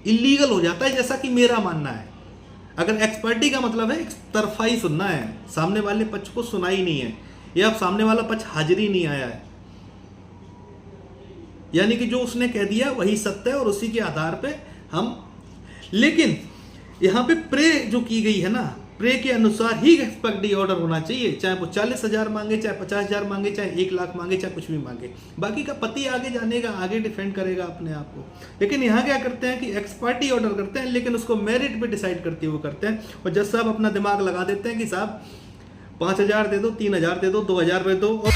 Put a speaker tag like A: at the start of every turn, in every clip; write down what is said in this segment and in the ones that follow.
A: Illegal हो जाता है, जैसा कि मेरा मानना है। अगर एक्सपर्टी का मतलब है एक तरफा ही सुनना है, सामने वाले पक्ष को सुना ही नहीं है, या अब सामने वाला पक्ष हाजिर ही नहीं आया है, यानी कि जो उसने कह दिया वही सत्य है और उसी के आधार पे हम। लेकिन यहाँ पे प्रे जो की गई है ना, प्रे के अनुसार ही एक्सपेक्टी ऑर्डर होना चाहिए, चाहे वो 40,000 मांगे, चाहे 50,000 मांगे, चाहे 1 लाख मांगे, चाहे कुछ भी मांगे। बाकी का पति आगे जाने का, आगे डिफेंड करेगा अपने आप को। लेकिन यहाँ क्या करते हैं कि एक्सपर्टी ऑर्डर करते हैं, लेकिन उसको मेरिट पे डिसाइड करते हुए करते हैं, और जज साहब अपना दिमाग लगा देते हैं कि साहब 5,000 दे दो, 3,000 दे दो, 2,000 दे दो। और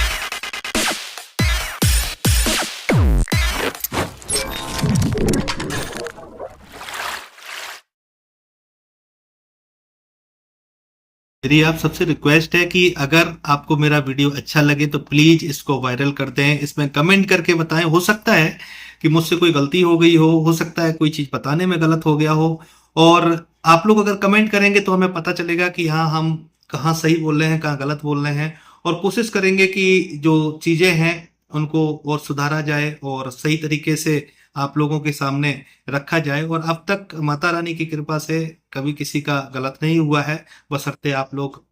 A: मेरी आप सबसे रिक्वेस्ट है कि अगर आपको मेरा वीडियो अच्छा लगे तो प्लीज इसको वायरल कर दें, इसमें कमेंट करके बताएं। हो सकता है कि मुझसे कोई गलती हो गई हो सकता है कोई चीज बताने में गलत हो गया हो, और आप लोग अगर कमेंट करेंगे तो हमें पता चलेगा कि हाँ, हम कहाँ सही बोल रहे हैं, कहाँ गलत बोल रहे हैं, और कोशिश करेंगे कि जो चीजें हैं उनको और सुधारा जाए और सही तरीके से आप लोगों के सामने रखा जाए। और अब तक माता रानी की कृपा से कभी किसी का गलत नहीं हुआ है, बशर्ते आप लोग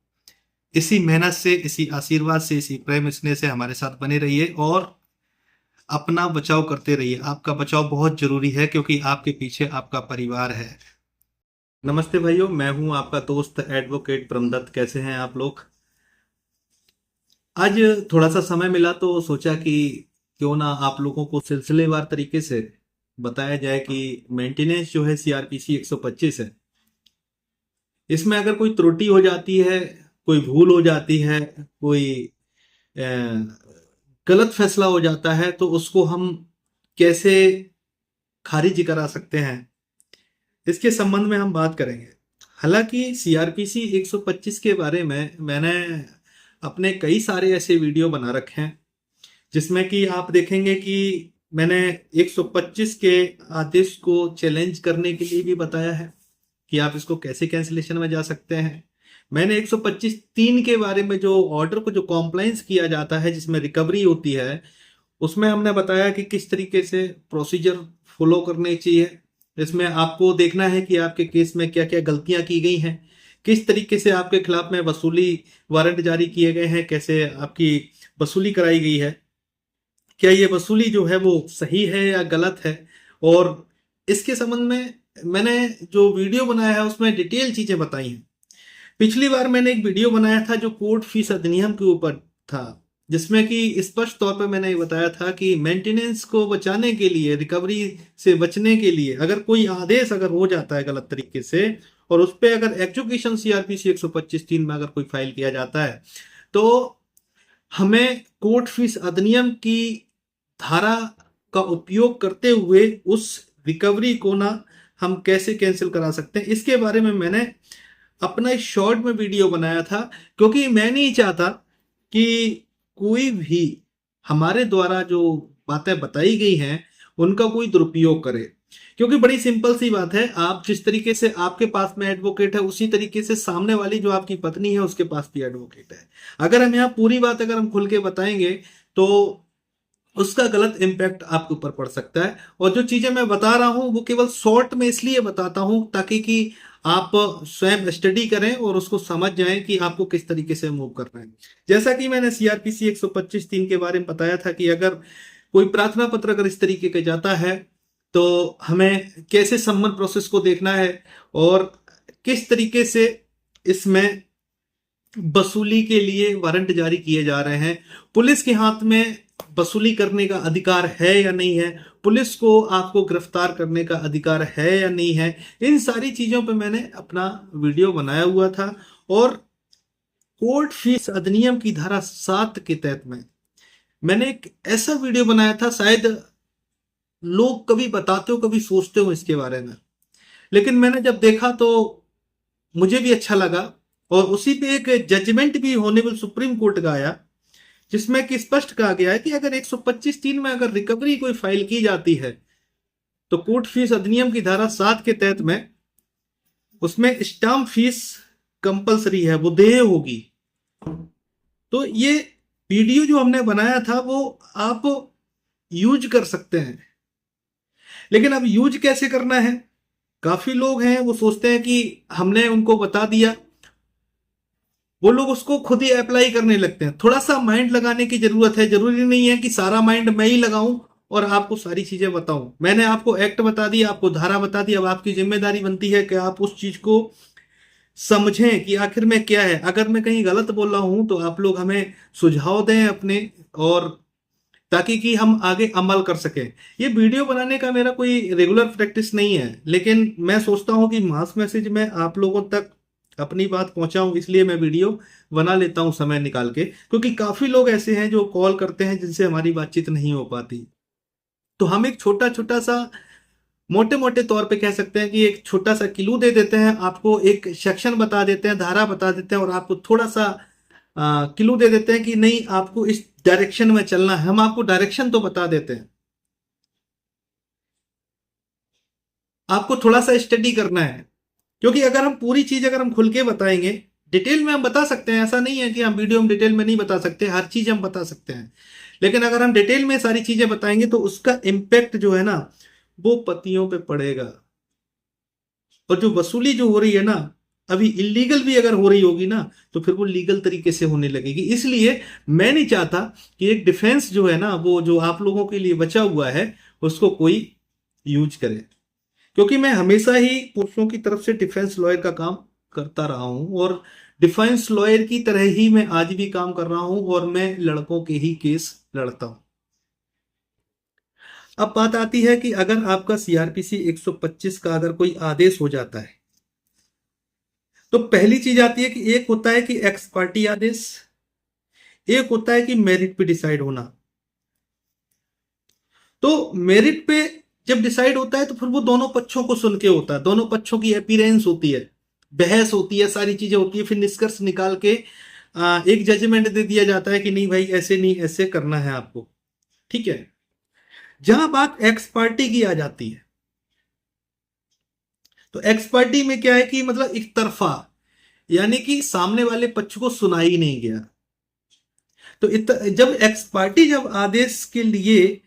A: इसी मेहनत से, इसी आशीर्वाद से, इसी प्रेम स्नेह से हमारे साथ बने रहिए और अपना बचाव करते रहिए। आपका बचाव बहुत जरूरी है, क्योंकि आपके पीछे आपका परिवार है। नमस्ते भाइयों, मैं हूं आपका दोस्त एडवोकेट ब्रह्मदत्त। कैसे हैं आप लोग? आज थोड़ा सा समय मिला तो सोचा कि क्यों ना आप लोगों को सिलसिलेवार तरीके से बताया जाए कि मेंटेनेंस जो है सीआरपीसी 125 है, इसमें अगर कोई त्रुटि हो जाती है, कोई भूल हो जाती है, कोई अ, गलत फैसला हो जाता है, तो उसको हम कैसे खारिज करा सकते हैं, इसके संबंध में हम बात करेंगे। हालांकि सीआरपीसी 125 के बारे में मैंने अपने कई सारे ऐसे वीडियो बना रखे हैं, जिसमें कि आप देखेंगे कि मैंने 125 के आदेश को चैलेंज करने के लिए भी बताया है कि आप इसको कैसे कैंसिलेशन में जा सकते हैं। मैंने 125(3) के बारे में, जो ऑर्डर को जो कॉम्प्लाइंस किया जाता है, जिसमें रिकवरी होती है, उसमें हमने बताया कि किस तरीके से प्रोसीजर फॉलो करने चाहिए। इसमें आपको देखना है कि आपके केस में क्या क्या गलतियां की गई हैं, किस तरीके से आपके खिलाफ में वसूली वारंट जारी किए गए हैं, कैसे आपकी वसूली कराई गई है, क्या ये वसूली जो है वो सही है या गलत है। और इसके संबंध में मैंने जो वीडियो बनाया है उसमें डिटेल चीजें बताई हैं। पिछली बार मैंने एक वीडियो बनाया था जो कोर्ट फीस अधिनियम के ऊपर था, जिसमें कि स्पष्ट तौर पर मैंने ये बताया था कि मेंटेनेंस को बचाने के लिए, रिकवरी से बचने के लिए, अगर कोई आदेश अगर हो जाता है गलत तरीके से और उस पर अगर एजुकेशन सीआरपीसी 125(3) में अगर कोई फाइल किया जाता है, तो हमें कोर्ट फीस अधिनियम की धारा का उपयोग करते हुए उस रिकवरी को ना हम कैसे कैंसिल करा सकते हैं, इसके बारे में मैंने अपना एक शॉर्ट में वीडियो बनाया था। क्योंकि मैं नहीं चाहता कि कोई भी हमारे द्वारा जो बातें बताई गई हैं उनका कोई दुरुपयोग करे। क्योंकि बड़ी सिंपल सी बात है, आप जिस तरीके से आपके पास में एडवोकेट है, उसी तरीके से सामने वाली जो आपकी पत्नी है उसके पास भी एडवोकेट है। अगर हम यहाँ पूरी बात अगर हम खुल के बताएंगे तो उसका गलत इम्पैक्ट आपके ऊपर पड़ सकता है। और जो चीजें मैं बता रहा हूं वो केवल शॉर्ट में इसलिए बताता हूं ताकि कि आप स्वयं स्टडी करें और उसको समझ जाएं कि आपको किस तरीके से मूव करना है। जैसा कि मैंने सीआरपीसी 125(3) के बारे में बताया था कि अगर कोई प्रार्थना पत्र अगर इस तरीके का जाता है तो हमें कैसे सम्मन प्रोसेस को देखना है और किस तरीके से इसमें वसूली के लिए वारंट जारी किए जा रहे हैं, पुलिस के हाथ में वसूली करने का अधिकार है या नहीं है, पुलिस को आपको गिरफ्तार करने का अधिकार है या नहीं है। इन सारी चीजों पे मैंने अपना वीडियो बनाया हुआ था। और कोर्ट फीस अधिनियम की धारा 7 के तहत में मैंने एक ऐसा वीडियो बनाया था, शायद लोग कभी बताते हो कभी सोचते हो इसके बारे में, लेकिन मैंने जब देखा तो मुझे भी अच्छा लगा। और उसी पे एक जजमेंट भी ऑनरेबल सुप्रीम कोर्ट का आया, जिसमें कि स्पष्ट कहा गया है कि अगर 125(3) में अगर रिकवरी कोई फाइल की जाती है तो कोर्ट फीस अधिनियम की धारा 7 के तहत में उसमें स्टाम्प फीस कंपलसरी है, वो देय होगी। तो ये वीडियो जो हमने बनाया था वो आप यूज कर सकते हैं, लेकिन अब यूज कैसे करना है काफी लोग हैं वो सोचते हैं कि हमने उनको बता दिया, वो लोग उसको खुद ही अप्लाई करने लगते हैं। थोड़ा सा माइंड लगाने की जरूरत है, जरूरी नहीं है कि सारा माइंड मैं ही लगाऊं और आपको सारी चीजें बताऊं। मैंने आपको एक्ट बता दी, आपको धारा बता दी, अब आपकी जिम्मेदारी बनती है कि आप उस चीज को समझें कि आखिर में क्या है। अगर मैं कहीं गलत बोल रहा हूं तो आप लोग हमें सुझाव दें अपने, और ताकि कि हम आगे अमल कर सकें। ये वीडियो बनाने का मेरा कोई रेगुलर प्रैक्टिस नहीं है, लेकिन मैं सोचता हूं कि मास मैसेज में आप लोगों तक अपनी बात पहुंचाऊं, इसलिए मैं वीडियो बना लेता हूं समय निकाल के, क्योंकि काफी लोग ऐसे हैं जो कॉल करते हैं जिनसे हमारी बातचीत नहीं हो पाती। तो हम एक छोटा छोटा सा, मोटे मोटे तौर पे कह सकते हैं कि एक छोटा सा क्लू दे देते हैं आपको, एक सेक्शन बता देते हैं, धारा बता देते हैं, और आपको थोड़ा सा क्लू दे देते हैं कि नहीं आपको इस डायरेक्शन में चलना है। हम आपको डायरेक्शन तो बता देते हैं, आपको थोड़ा सा स्टडी करना है। क्योंकि अगर हम पूरी चीज अगर हम खुल के बताएंगे, डिटेल में हम बता सकते हैं, ऐसा नहीं है कि हम वीडियो में डिटेल में नहीं बता सकते, हर चीज हम बता सकते हैं। लेकिन अगर हम डिटेल में सारी चीजें बताएंगे तो उसका इम्पैक्ट जो है ना वो पतियों पे पड़ेगा। और जो वसूली जो हो रही है ना, अभी इलीगल भी अगर हो रही होगी ना तो फिर वो लीगल तरीके से होने लगेगी। इसलिए मैं नहीं चाहता कि एक डिफेंस जो है ना वो जो आप लोगों के लिए बचा हुआ है उसको कोई यूज करे। क्योंकि मैं हमेशा ही पुरुषों की तरफ से डिफेंस लॉयर का काम करता रहा हूं, और डिफेंस लॉयर की तरह ही मैं आज भी काम कर रहा हूं, और मैं लड़कों के ही केस लड़ता हूं। अब बात आती है कि अगर आपका सीआरपीसी 125 का अगर कोई आदेश हो जाता है तो पहली चीज आती है कि एक होता है कि एक्स पार्टी आदेश, एक होता है कि मेरिट पे डिसाइड होना। तो मेरिट पे जब डिसाइड होता है तो फिर वो दोनों पक्षों को सुन के होता है, दोनों पक्षों की अपीयरेंस होती है, बहस होती है, सारी चीजें होती है, फिर निष्कर्ष निकाल के एक जजमेंट दे दिया जाता है कि नहीं भाई ऐसे नहीं ऐसे करना है आपको। ठीक है। जहां बात एक्स पार्टी की आ जाती है तो एक्स पार्टी में क्या है कि मतलब एक तरफा, यानी कि सामने वाले पक्ष को सुना ही नहीं गया। तो जब एक्स पार्टी जब आदेश के लिए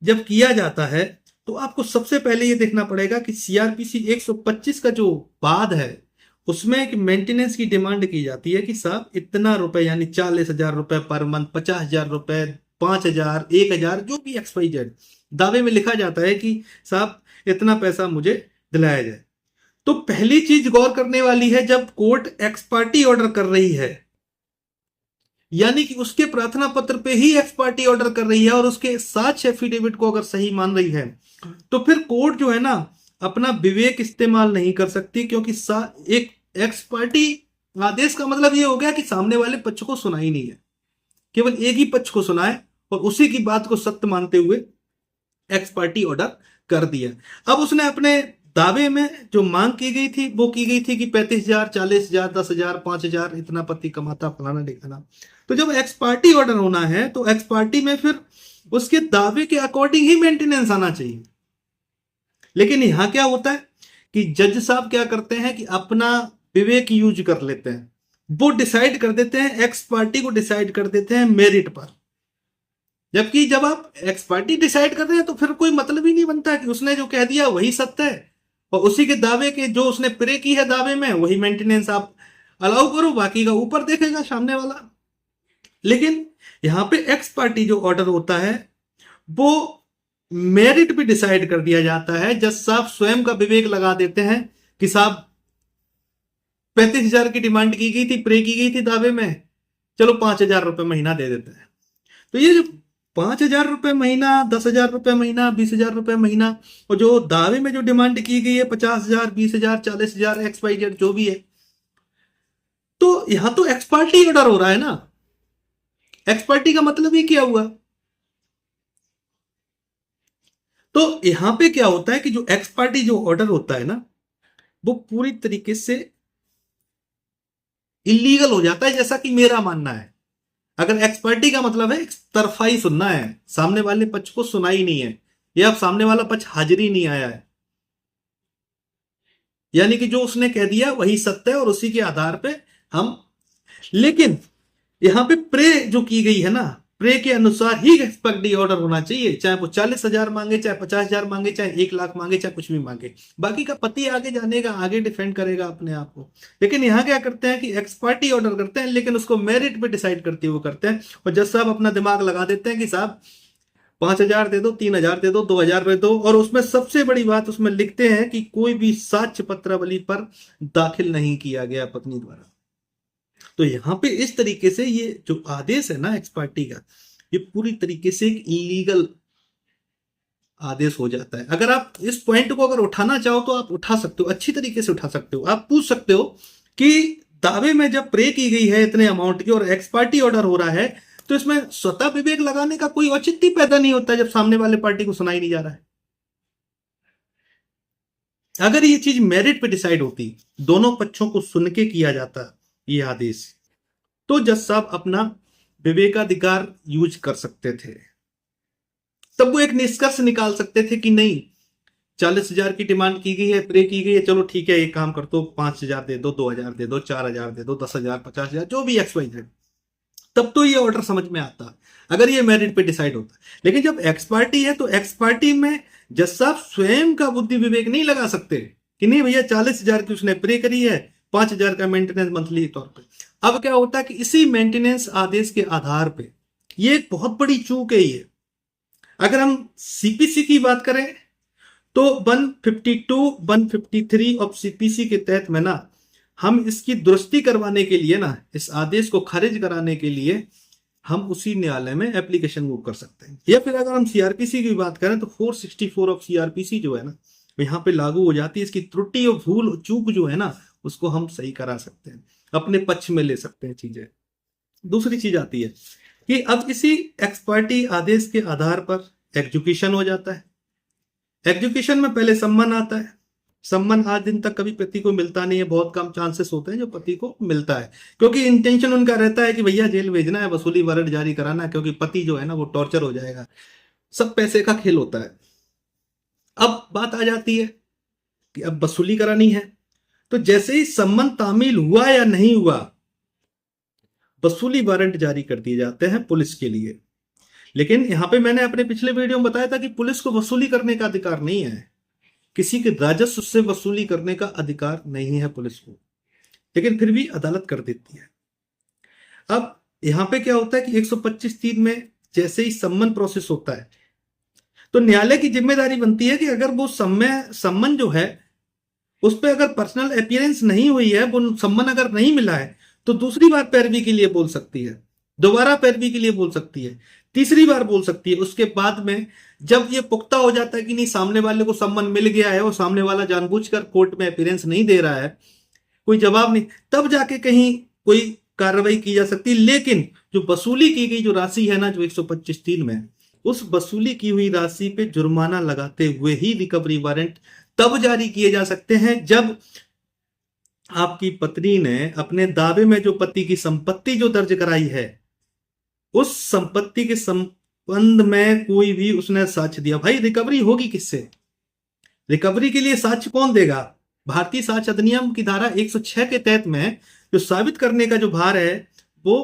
A: जब किया जाता है तो आपको सबसे पहले ये देखना पड़ेगा कि सीआरपीसी 125 का जो बाद है उसमें एक मेंटेनेंस की डिमांड की जाती है कि साहब इतना रुपए, यानी 40,000 रुपए पर मंथ, 50,000 रुपए, 5,000, 1,000, जो भी एक्स वाई जेड दावे में लिखा जाता है कि साहब इतना पैसा मुझे दिलाया जाए। तो पहली चीज गौर करने वाली है, जब कोर्ट एक्स पार्टी ऑर्डर कर रही है, यानी कि उसके प्रार्थना पत्र पे ही एक्स पार्टी ऑर्डर कर रही है और उसके साक्ष्य एफिडेविट को अगर सही मान रही है, तो फिर कोर्ट जो है ना अपना विवेक इस्तेमाल नहीं कर सकती। क्योंकि एक एक्स पार्टी आदेश का मतलब ये हो गया कि सामने वाले पक्ष को सुना ही नहीं है, केवल एक ही पक्ष को सुना है और उसी की बात को सत्य मानते हुए एक्स पार्टी ऑर्डर कर दिया। अब उसने अपने दावे में जो मांग की गई थी वो की गई थी कि 35,000, 40,000, 10,000, 5,000 इतना पति कमाता फलाना ढिकाना। तो जब एक्स पार्टी ऑर्डर होना है तो एक्स पार्टी में फिर उसके दावे के अकॉर्डिंग ही मेंटेनेंस आना चाहिए। लेकिन यहां क्या होता है कि जज साहब क्या करते हैं कि अपना विवेक यूज कर लेते हैं, वो डिसाइड कर देते हैं, एक्स पार्टी को डिसाइड कर देते हैं मेरिट पर। जबकि जब आप एक्स पार्टी डिसाइड कर रहे हैं तो फिर कोई मतलब ही नहीं बनता कि उसने जो कह दिया वही सत्य है, और उसी के दावे के जो उसने प्रे की है दावे में वही मेंटेनेंस आप अलाउ करो, बाकी का ऊपर देखेगा सामने वाला। लेकिन यहां पे एक्स पार्टी जो ऑर्डर होता है वो मेरिट पे डिसाइड कर दिया जाता है। जज साहब स्वयं का विवेक लगा देते हैं कि साहब 35,000 की डिमांड की गई थी, प्रे की गई थी दावे में, चलो 5,000 रुपए महीना दे देते हैं। तो ये जो 5,000 रुपए महीना, 10,000 रुपए महीना, 20,000 रुपए महीना, और जो दावे में जो डिमांड की गई है 50,000, 20,000, 40,000, एक्स वाई जेड जो भी है, तो यहां तो एक्स पार्टी ऑर्डर हो रहा है ना। एक्स पार्टी का मतलब ही क्या हुआ? तो यहां पे क्या होता है कि जो एक्स पार्टी जो ऑर्डर होता है ना वो पूरी तरीके से इलीगल हो जाता है, जैसा कि मेरा मानना है। अगर एक्स पार्टी का मतलब है एक तरफा ही सुनना है, सामने वाले पक्ष को सुना ही नहीं है, या सामने वाला पक्ष हाजिरी नहीं आया है, यानी कि जो उसने कह दिया वही सत्य है और उसी के आधार पे हम। लेकिन यहां पे प्रे जो की गई है ना, प्रे के अनुसार ही एक्सपायरी ऑर्डर होना चाहिए, चाहे वो 40,000 मांगे, चाहे 50,000 मांगे, चाहे 1 लाख मांगे, चाहे कुछ भी मांगे। बाकी का पति आगे जानेगा, आगे डिफेंड करेगा अपने आप को। लेकिन यहाँ क्या करते हैं कि एक्सपायरी ऑर्डर करते हैं, लेकिन उसको मेरिट पे डिसाइड करते हुए करते हैं। और जज साहब अपना दिमाग लगा देते हैं कि साहब 5,000 दे दो, 3,000 दे दो, 2,000 दे दो। और उसमें सबसे बड़ी बात उसमें लिखते हैं कि कोई भी साक्ष्य पत्रावली पर दाखिल नहीं किया गया पत्नी द्वारा। तो यहां पे इस तरीके से ये जो आदेश है ना एक्स पार्टी का, ये पूरी तरीके से एक इलीगल आदेश हो जाता है। अगर आप इस पॉइंट को अगर उठाना चाहो तो आप उठा सकते हो, अच्छी तरीके से उठा सकते हो। आप पूछ सकते हो कि दावे में जब प्रे की गई है इतने अमाउंट की और एक्स पार्टी ऑर्डर हो रहा है, तो इसमें स्वतः विवेक लगाने का कोई औचित्य पैदा नहीं होता जब सामने वाले पार्टी को सुनाई नहीं जा रहा है। अगर ये चीज मेरिट पे डिसाइड होती, दोनों पक्षों को सुन के किया जाता ये आदेश, तो जज साहब अपना विवेकाधिकार यूज कर सकते थे। तब वो एक निष्कर्ष निकाल सकते थे कि नहीं 40,000 की डिमांड की गई है, प्रे की गई है, चलो ठीक है एक काम कर दो, 5,000 दे दो, 2,000 दे दो, 4,000 दे दो, 10,000, 50,000, जो भी XYZ। तब तो ये ऑर्डर समझ में आता अगर ये मेरिट पे डिसाइड होता। लेकिन जब एक्स पार्टी है तो एक्स पार्टी में जज साहब स्वयं का बुद्धि विवेक नहीं लगा सकते कि नहीं भैया 40,000 की उसने प्रे करी है, 5,000 का मेंटेनेंस मंथली तौर पे। अब क्या होता है कि इसी मेंटेनेंस आदेश के आधार पे, ये एक बहुत बड़ी चूक है ये। अगर हम सीपीसी की बात करें तो 152, 153 ऑफ सीपीसी के तहत में ना, हम इसकी दुरुस्ती करवाने के लिए ना, इस आदेश को खारिज कराने के लिए हम उसी न्यायालय में एप्लीकेशन मूव कर सकते हैं। या फिर अगर हम सीआरपीसी की बात करें तो 464 ऑफ सीआरपीसी जो है ना, यहाँ पे लागू हो जाती है। इसकी त्रुटि और भूल चूक जो है ना, उसको हम सही करा सकते हैं, अपने पक्ष में ले सकते हैं चीजें। दूसरी चीज आती है कि अब इसी एक्सपर्टी आदेश के आधार पर एग्जीक्यूशन हो जाता है। एग्जीक्यूशन में पहले सम्मन आता है। सम्मन आज दिन तक कभी पति को मिलता नहीं है, बहुत कम चांसेस होते हैं जो पति को मिलता है, क्योंकि इंटेंशन उनका रहता है कि भैया जेल भेजना है, वसूली वारंट जारी कराना है, क्योंकि पति जो है ना वो टॉर्चर हो जाएगा। सब पैसे का खेल होता है। अब बात आ जाती है कि अब वसूली करानी है, तो जैसे ही सम्मन तामील हुआ या नहीं हुआ, वसूली वारंट जारी कर दिए जाते हैं पुलिस के लिए। लेकिन यहां पे मैंने अपने पिछले वीडियो में बताया था कि पुलिस को वसूली करने का अधिकार नहीं है, किसी के राजस्व से वसूली करने का अधिकार नहीं है पुलिस को, लेकिन फिर भी अदालत कर देती है। अब यहां पे क्या होता है कि 125(3) में जैसे ही सम्मन प्रोसेस होता है, तो न्यायालय की जिम्मेदारी बनती है कि अगर वो सम्मन जो है उस पर अगर पर्सनल अपीयरेंस नहीं हुई है, वो सम्मन अगर नहीं मिला है, तो दूसरी बार पैरवी के लिए बोल सकती है, दोबारा पैरवी के लिए बोल सकती है, तीसरी बार बोल सकती है। उसके बाद में जब ये पुख्ता हो जाता है कि नहीं सामने वाले को सम्मन मिल गया है और सामने वाला जानबूझकर कोर्ट में अपीयरेंस नहीं दे रहा है, कोई जवाब नहीं, तब जाके कहीं कोई कार्रवाई की जा सकती है। लेकिन जो वसूली की गई जो राशि है ना, जो 125(3) में, उस वसूली की हुई राशि पे जुर्माना लगाते हुए ही रिकवरी वारंट तब जारी किए जा सकते हैं जब आपकी पत्नी ने अपने दावे में जो पति की संपत्ति जो दर्ज कराई है, उस संपत्ति के संबंध में कोई भी उसने साक्ष्य दिया। भाई रिकवरी होगी किससे? रिकवरी के लिए साक्ष्य कौन देगा? भारतीय साक्ष्य अधिनियम की धारा 106 के तहत में जो साबित करने का जो भार है वो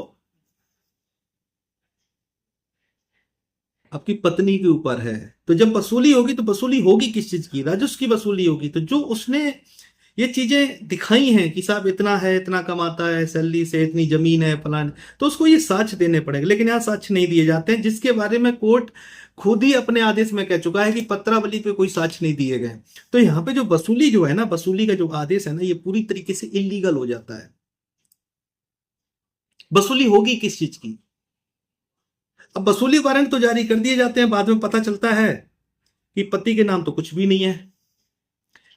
A: आपकी पत्नी के ऊपर है। तो जब वसूली होगी तो वसूली होगी किस चीज की? राजस्व की वसूली होगी। तो जो उसने ये चीजें दिखाई हैं कि साहब इतना है, इतना कमाता है, सैलरी से इतनी जमीन है फलान, तो उसको ये साक्ष्य देने पड़ेंगे। लेकिन यहाँ साक्ष्य नहीं दिए जाते हैं, जिसके बारे में कोर्ट खुद ही अपने आदेश में कह चुका है कि पत्रावली पे कोई साक्ष्य नहीं दिए गए। तो यहाँ पे जो वसूली जो है ना, वसूली का जो आदेश है ना, ये पूरी तरीके से इलीगल हो जाता है। वसूली होगी किस चीज की? अब वसूली वारंट तो जारी कर दिए जाते हैं, बाद में पता चलता है कि पति के नाम तो कुछ भी नहीं है।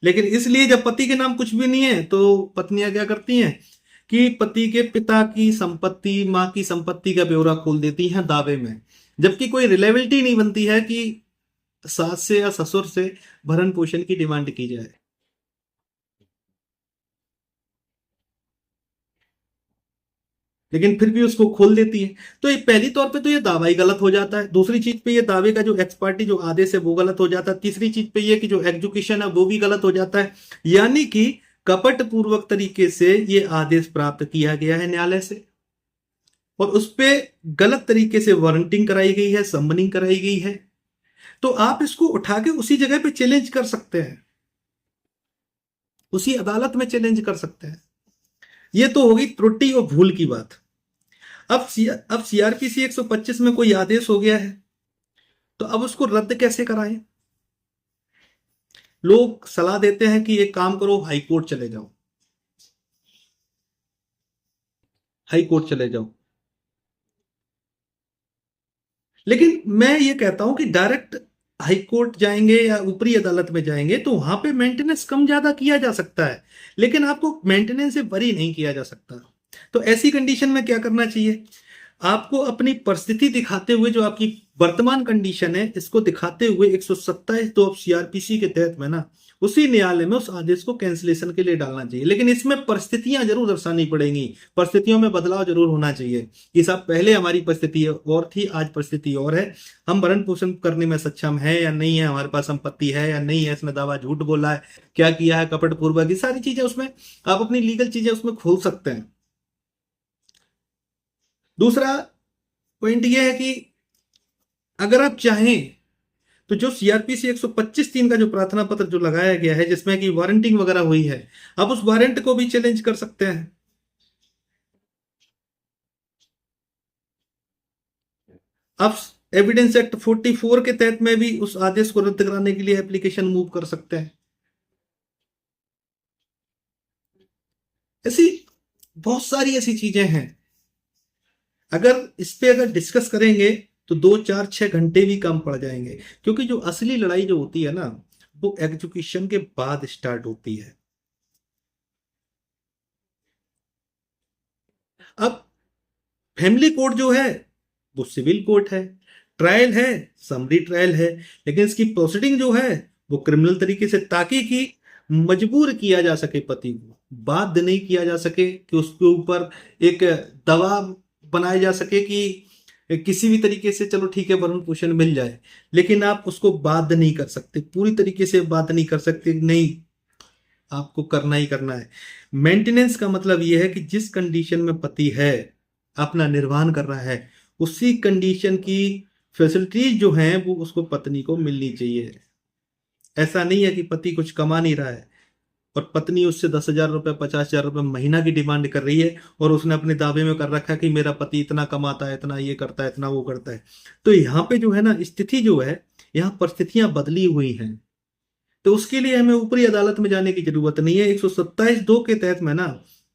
A: लेकिन इसलिए जब पति के नाम कुछ भी नहीं है तो पत्नियां क्या करती हैं कि पति के पिता की संपत्ति, मां की संपत्ति का ब्यौरा खोल देती हैं दावे में, जबकि कोई रिलेबिलिटी नहीं बनती है कि सास से या ससुर से भरण पोषण की डिमांड की जाए। लेकिन फिर भी उसको खोल देती है। तो ये पहली तौर पे तो ये दावा ही गलत हो जाता है। दूसरी चीज पे ये दावे का जो एक्स पार्टी जो आदेश है वो गलत हो जाता है। तीसरी चीज पे ये कि जो एग्जीक्यूशन है वो भी गलत हो जाता है। यानी कि कपट पूर्वक तरीके से ये आदेश प्राप्त किया गया है न्यायालय से, और उस पे गलत तरीके से वारंटिंग कराई गई है, समनिंग कराई गई है, तो आप इसको उठा के उसी जगह पे चैलेंज कर सकते हैं, उसी अदालत में चैलेंज कर सकते हैं। ये तो होगी त्रुटि और भूल की बात। अब सीआरपीसी 125 में कोई आदेश हो गया है, तो अब उसको रद्द कैसे कराएं? लोग सलाह देते हैं कि एक काम करो, हाई कोर्ट चले जाओ, हाई कोर्ट चले जाओ। लेकिन मैं ये कहता हूं कि डायरेक्ट हाई कोर्ट जाएंगे या ऊपरी अदालत में जाएंगे तो वहां पे मेंटेनेंस कम ज्यादा किया जा सकता है, लेकिन आपको मेंटेनेंस से बरी नहीं किया जा सकता। तो ऐसी कंडीशन में क्या करना चाहिए? आपको अपनी परिस्थिति दिखाते हुए, जो आपकी वर्तमान कंडीशन है, इसको दिखाते हुए 127 तो सीआरपीसी के तहत में ना उसी न्यायालय में उस आदेश को कैंसिलेशन के लिए डालना चाहिए। लेकिन इसमें परिस्थितियां जरूर दर्शानी पड़ेंगी, परिस्थितियों में बदलाव जरूर होना चाहिए कि साहब पहले हमारी परिस्थिति और थी, आज परिस्थिति और है, हम भरण पोषण करने में सक्षम है या नहीं है, हमारे पास संपत्ति है या नहीं है, इसने दावा झूठ बोला है, क्या किया है, कपट पूर्वक, ये सारी चीजें उसमें आप अपनी लीगल चीजें उसमें खोल सकते हैं। दूसरा पॉइंट यह है कि अगर आप चाहें तो जो सीआरपीसी 125(3) का जो प्रार्थना पत्र जो लगाया गया है, जिसमें कि वारंटिंग वगैरह हुई है, आप उस वारंट को भी चैलेंज कर सकते हैं। आप एविडेंस एक्ट 44 के तहत में भी उस आदेश को रद्द कराने के लिए एप्लीकेशन मूव कर सकते हैं। ऐसी बहुत सारी ऐसी चीजें हैं, अगर इस पे अगर डिस्कस करेंगे तो 2 4 6 घंटे भी कम पड़ जाएंगे, क्योंकि जो असली लड़ाई जो होती है ना, वो एग्जीक्यूशन के बाद स्टार्ट होती है। अब फैमिली कोर्ट जो है वो सिविल कोर्ट है, ट्रायल है, समरी ट्रायल है, लेकिन इसकी प्रोसीडिंग जो है वो क्रिमिनल तरीके से, ताकि कि मजबूर किया जा सके पति को, बाध्य नहीं किया जा सके कि उसके ऊपर एक दबाव बनाया जा सके कि किसी भी तरीके से चलो ठीक है भरण पोषण मिल जाए, लेकिन आप उसको बाध्य नहीं कर सकते, पूरी तरीके से बाध्य नहीं कर सकते, नहीं आपको करना ही करना है। मेंटेनेंस का मतलब यह है कि जिस कंडीशन में पति है, अपना निर्वहन कर रहा है, उसी कंडीशन की फैसिलिटीज जो हैं वो उसको पत्नी को मिलनी चाहिए। ऐसा नहीं है कि पति कुछ कमा नहीं रहा है और पत्नी उससे 10,000 रुपये 50,000 रुपये महीना की डिमांड कर रही है, और उसने अपने दावे में कर रखा है कि मेरा पति इतना कमाता है, इतना ये करता है, इतना वो करता है। तो यहाँ पे जो है ना, स्थिति जो है, यहाँ परिस्थितियां बदली हुई हैं, तो उसके लिए हमें ऊपरी अदालत में जाने की जरूरत नहीं है। 127(2) के तहत में ना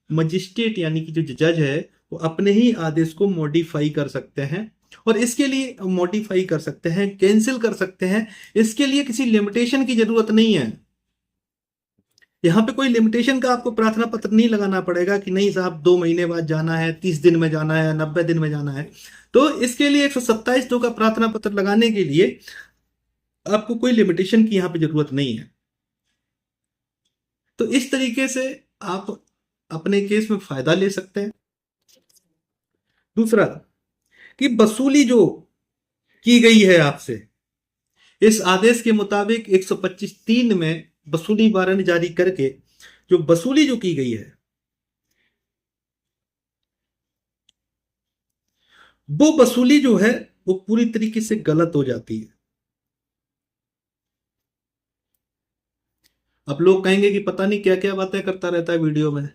A: मजिस्ट्रेट यानी कि जो जज है वो अपने ही आदेश को मॉडिफाई कर सकते हैं, और इसके लिए मॉडिफाई कर सकते हैं, कैंसिल कर सकते हैं। इसके लिए किसी लिमिटेशन की जरूरत नहीं है। यहाँ पे कोई लिमिटेशन का आपको प्रार्थना पत्र नहीं लगाना पड़ेगा कि नहीं साहब 2 महीने बाद जाना है, 30 दिन में जाना है, 90 दिन में जाना है। तो इसके लिए 127(2) का प्रार्थना पत्र लगाने के लिए आपको कोई लिमिटेशन की यहाँ पे जरूरत नहीं है। तो इस तरीके से आप अपने केस में फायदा ले सकते हैं। दूसरा कि वसूली जो की गई है आपसे, इस आदेश के मुताबिक 125(3) में वसूली वारंट जारी करके जो वसूली जो की गई है, वो वसूली जो है वो पूरी तरीके से गलत हो जाती है। अब लोग कहेंगे कि पता नहीं क्या क्या बातें करता रहता है वीडियो में।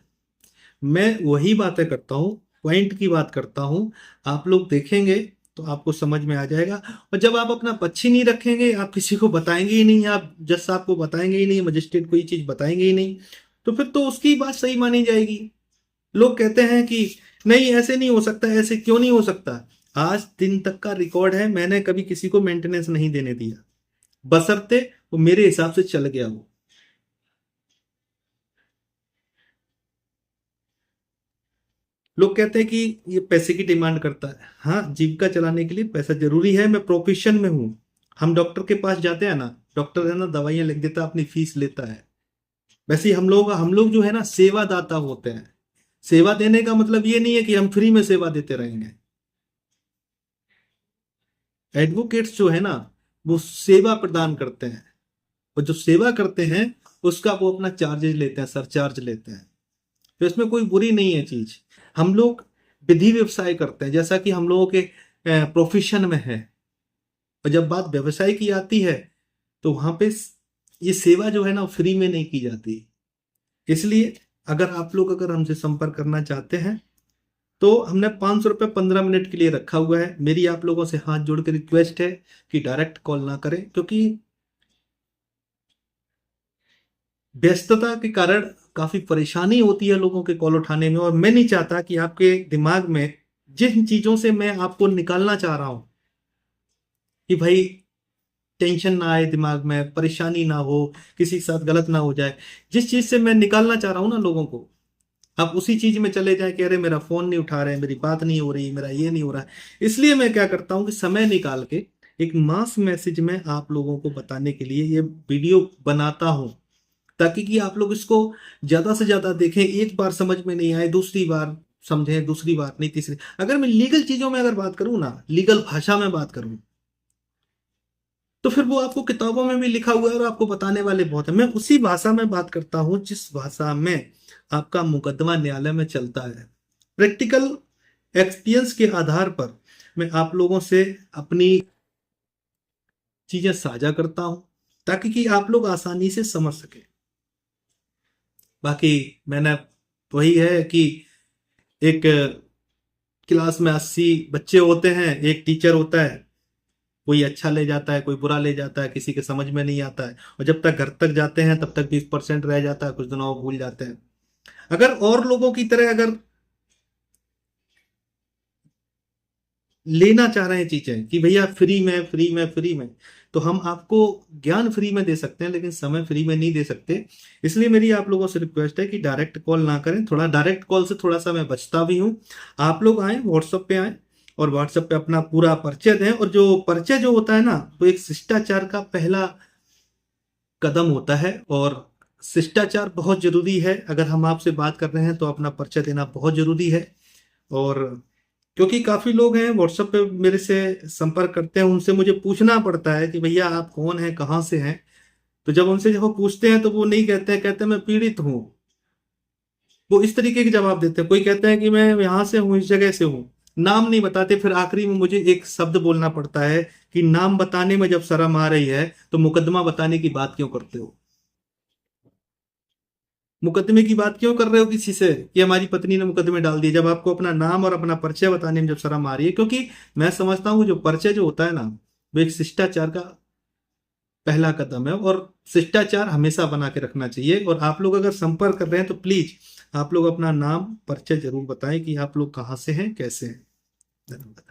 A: मैं वही बातें करता हूं, पॉइंट की बात करता हूं। आप लोग देखेंगे तो आपको समझ में आ जाएगा। और जब आप अपना पक्ष ही नहीं रखेंगे, आप किसी को बताएंगे ही नहीं, आप जज साहब को बताएंगे ही नहीं, मजिस्ट्रेट को ये चीज बताएंगे ही नहीं, तो फिर तो उसकी बात सही मानी जाएगी। लोग कहते हैं कि नहीं ऐसे नहीं हो सकता, ऐसे क्यों नहीं हो सकता? आज दिन तक का रिकॉर्ड है, मैंने कभी किसी को मेंटेनेंस नहीं देने दिया, बशर्ते वो मेरे हिसाब से चल गया हो। लोग कहते हैं कि ये पैसे की डिमांड करता है। हाँ, जीविका चलाने के लिए पैसा जरूरी है, मैं प्रोफेशन में हूं। हम डॉक्टर के पास जाते हैं ना, डॉक्टर है ना दवाइयां लिख देता है, अपनी फीस लेता है। वैसे ही हम लोग जो है ना सेवादाता होते हैं। सेवा देने का मतलब ये नहीं है कि हम फ्री में सेवा देते रहेंगे। एडवोकेट्स जो है ना वो सेवा प्रदान करते हैं, और जो सेवा करते हैं उसका वो अपना चार्जेज लेते हैं, सरचार्ज लेते हैं। तो इसमें कोई बुरी नहीं है चीज। हम लोग विधि व्यवसाय करते हैं, जैसा कि हम लोगों के प्रोफेशन में है। और जब बात व्यवसाय की आती है तो वहां पे ये सेवा जो है ना फ्री में नहीं की जाती। इसलिए अगर आप लोग अगर हमसे संपर्क करना चाहते हैं तो हमने 500 रुपये 15 मिनट के लिए रखा हुआ है। मेरी आप लोगों से हाथ जोड़ के रिक्वेस्ट है कि डायरेक्ट कॉल ना करें, क्योंकि व्यस्तता के कारण काफी परेशानी होती है लोगों के कॉल उठाने में, और मैं नहीं चाहता कि आपके दिमाग में जिन चीजों से मैं आपको निकालना चाह रहा हूं कि भाई टेंशन ना आए, दिमाग में परेशानी ना हो, किसी के साथ गलत ना हो जाए, जिस चीज से मैं निकालना चाह रहा हूं ना लोगों को, आप उसी चीज में चले जाए कि अरे मेरा फोन नहीं उठा रहे, मेरी बात नहीं हो रही, मेरा ये नहीं हो रहा है। इसलिए मैं क्या करता हूं कि समय निकाल के एक मास मैसेज में आप लोगों को बताने के लिए ये वीडियो बनाता हूं, ताकि कि आप लोग इसको ज्यादा से ज्यादा देखें। एक बार समझ में नहीं आए, दूसरी बार समझें, दूसरी बार नहीं, तीसरी। अगर मैं लीगल चीजों में अगर बात करूं ना, लीगल भाषा में बात करूं, तो फिर वो आपको किताबों में भी लिखा हुआ है और आपको बताने वाले बहुत है। मैं उसी भाषा में बात करता हूं जिस भाषा में आपका मुकदमा न्यायालय में चलता है। प्रैक्टिकल एक्सपीरियंस के आधार पर मैं आप लोगों से अपनी चीजें साझा करता हूं, ताकि कि आप लोग आसानी से समझ सके। बाकी मैंने वही है कि एक क्लास में 80 बच्चे होते हैं, एक टीचर होता है, कोई अच्छा ले जाता है, कोई बुरा ले जाता है, किसी के समझ में नहीं आता है, और जब तक घर तक जाते हैं तब तक 20% रह जाता है, कुछ दिनों में भूल जाते हैं। अगर और लोगों की तरह अगर लेना चाह रहे हैं चीजें कि भैया फ्री में फ्री में फ्री में, तो हम आपको ज्ञान फ्री में दे सकते हैं, लेकिन समय फ्री में नहीं दे सकते। इसलिए मेरी आप लोगों से रिक्वेस्ट है कि डायरेक्ट कॉल ना करें। थोड़ा डायरेक्ट कॉल से थोड़ा सा मैं बचता भी हूँ। आप लोग आए, व्हाट्सएप पे आए, और व्हाट्सएप पे अपना पूरा परिचय दें। और जो परिचय जो होता है ना, वो एक शिष्टाचार का पहला कदम होता है, और शिष्टाचार बहुत जरूरी है। अगर हम आपसे बात कर रहे हैं तो अपना परिचय देना बहुत जरूरी है। और क्योंकि काफी लोग हैं व्हाट्सएप पे मेरे से संपर्क करते हैं, उनसे मुझे पूछना पड़ता है कि भैया आप कौन हैं, कहाँ से हैं। तो जब उनसे जब वो पूछते हैं तो वो नहीं कहते हैं, कहते हैं मैं पीड़ित हूँ। वो इस तरीके के जवाब देते हैं। कोई कहता है कि मैं यहाँ से हूँ, इस जगह से हूँ, नाम नहीं बताते। फिर आखिरी में मुझे एक शब्द बोलना पड़ता है कि नाम बताने में जब शर्म आ रही है तो मुकदमा बताने की बात क्यों करते हो? मुकदमे की बात क्यों कर रहे हो किसी से कि हमारी पत्नी ने मुकदमे डाल दिए, जब आपको अपना नाम और अपना परिचय बताने में जब शर्म आ रही है? क्योंकि मैं समझता हूँ जो परिचय जो होता है ना, वो एक शिष्टाचार का पहला कदम है, और शिष्टाचार हमेशा बना के रखना चाहिए। और आप लोग अगर संपर्क कर रहे हैं तो प्लीज आप लोग अपना नाम परिचय जरूर बताएं कि आप लोग कहाँ से हैं, कैसे हैं। धन्यवाद।